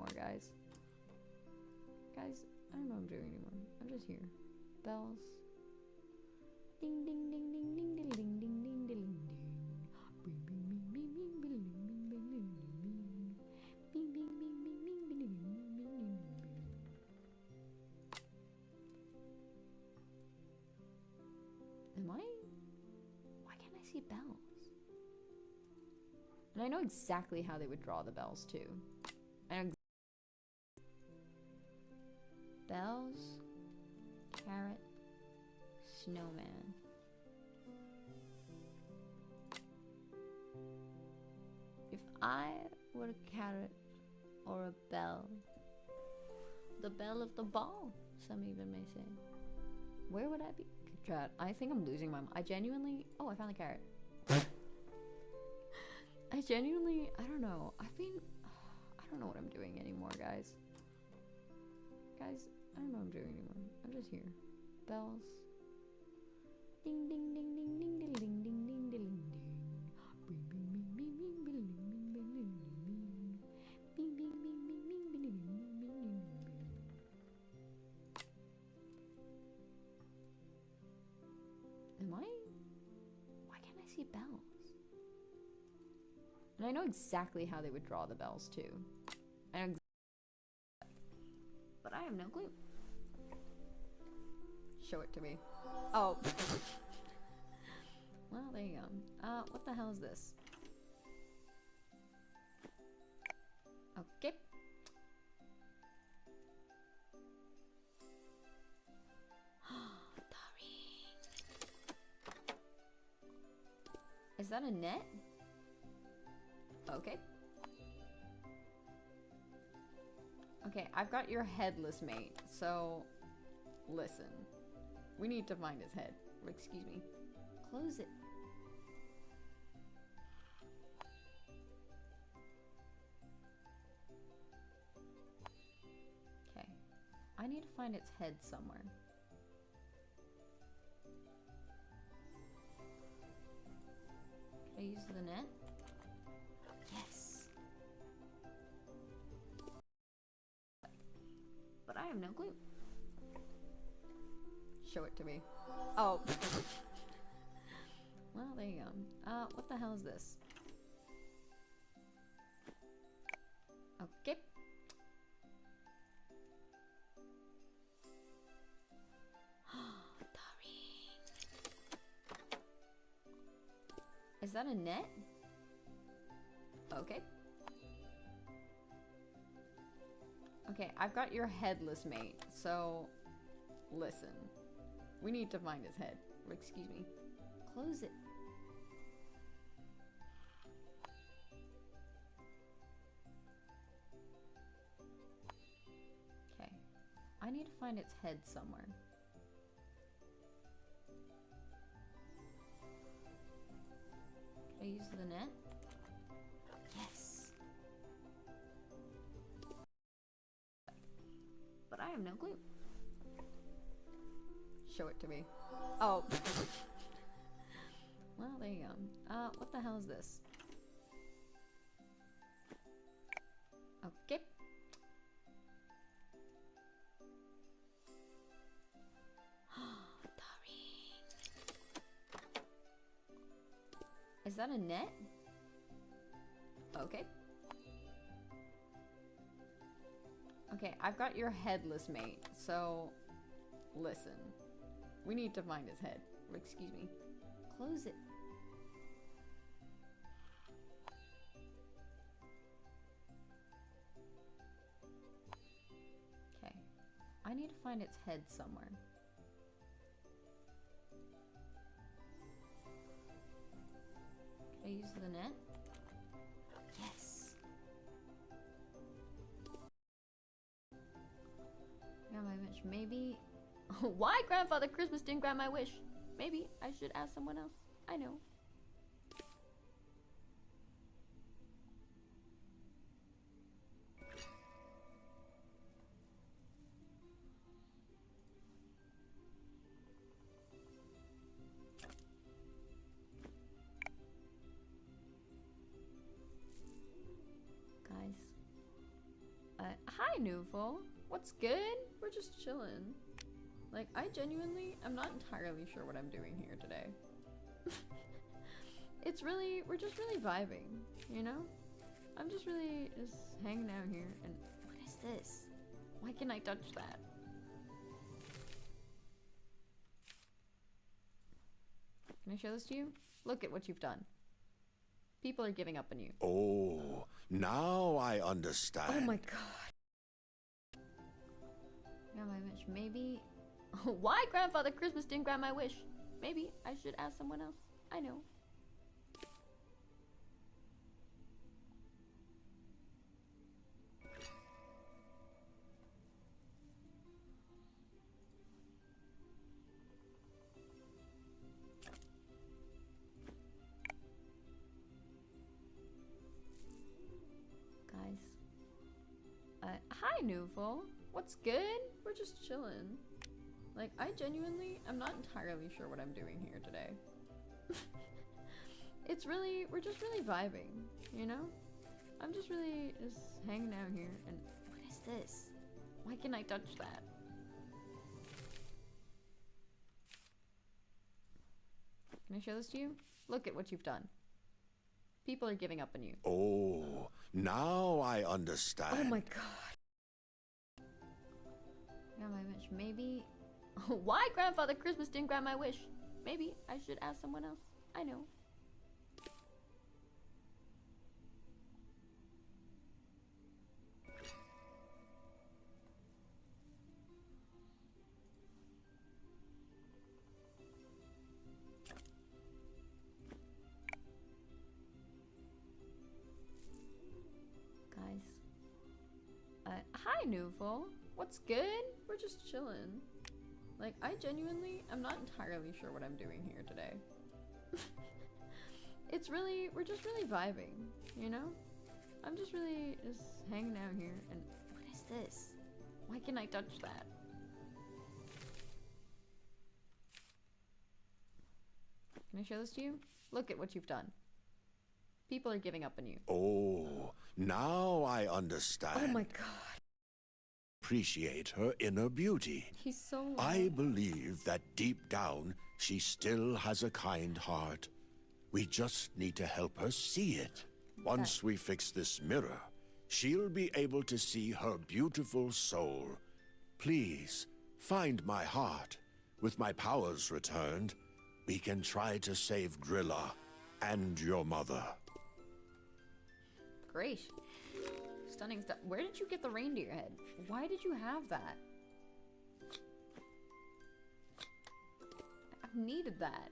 anymore, guys. Guys, I don't know what I'm doing anymore. I'm just here. Bells. Ding ding ding ding ding ding ding ding ding ding ding. Bing bing bing bing bing bing bing bing bing bing. Bing bing bing bing bing bing bing bing. Am I? Why can't I see bells? And I know exactly how they would draw the bells too. I know bells, carrot, snowman. If I were a carrot or a bell, the bell of the ball, some even may say, where would I be? Chat, I think I'm losing my mind. I genuinely, oh, I found the carrot. I don't know. I don't know what I'm doing anymore, guys. Guys, I don't know what I'm doing anymore. I'm just here. Bells. Ding ding ding ding ding ding ding ding ding ding ding. Bing bing bing bing bing bing bing bing bing bing. Bing bing bing bing bing bing bing bing. Am I? Why can't I see bells? And I know exactly how they would draw the bells too. I know but I have no clue. Show it to me. Oh. Well, there you go. What the hell is this? Okay. Is that a net? Okay. Okay, I've got your headless mate, so listen. We need to find his head. Excuse me. Close it. Okay. I need to find its head somewhere. Can I use the net? Yes. But I have no clue. Show it to me. Oh. Well, there you go. What the hell is this? Okay. Is that a net? Okay. Okay, I've got your headless mate, so listen. We need to find his head. Excuse me. Close it. Okay. I need to find its head somewhere. Can I use the net? Yes. But I have no clue. Show it to me. Oh. Well, there you go. What the hell is this? Okay. Is that a net? Okay. Okay, I've got your headless mate, so listen. We need to find his head. Excuse me. Close it. Okay. I need to find its head somewhere. Can I use the net? Yes. Grant my wish. Maybe. Why Grandfather Christmas didn't grant my wish? Maybe I should ask someone else. I know. Hi, Newful. What's good? We're just chilling. Like, I genuinely, I'm not entirely sure what I'm doing here today. We're just really vibing, you know? I'm just really just hanging out here, and what is this? Why can I touch that? Can I show this to you? Look at what you've done. People are giving up on you. Oh, now I understand. Oh my god. Grant my wish. Maybe. Why Grandfather Christmas didn't grant my wish? Maybe I should ask someone else. I know. Guys. Hi, Newful. What's good? We're just chilling. Like, I genuinely, I'm not entirely sure what I'm doing here today. We're just really vibing, you know? I'm just really just hanging out here, and what is this? Why can I touch that? Can I show this to you? Look at what you've done. People are giving up on you. Oh, now I understand. Oh my god. Grant my wish. Maybe. Why Grandfather Christmas didn't grant my wish? Maybe I should ask someone else. I know. Guys. Hi, Newful. What's good? We're just chilling. Like, I genuinely, I'm not entirely sure what I'm doing here today. We're just really vibing, you know? I'm just really just hanging out here, and what is this? Why can I touch that? Can I show this to you? Look at what you've done. People are giving up on you. Oh, now I understand. Oh my god. Appreciate her inner beauty. He's so loud. I believe that deep down, she still has a kind heart. We just need to help her see it. Once we fix this mirror, she'll be able to see her beautiful soul. Please, find my heart. With my powers returned, we can try to save Grilla and your mother. Great. Stunning stuff. Where did you get the reindeer head? Why did you have that? I've needed that.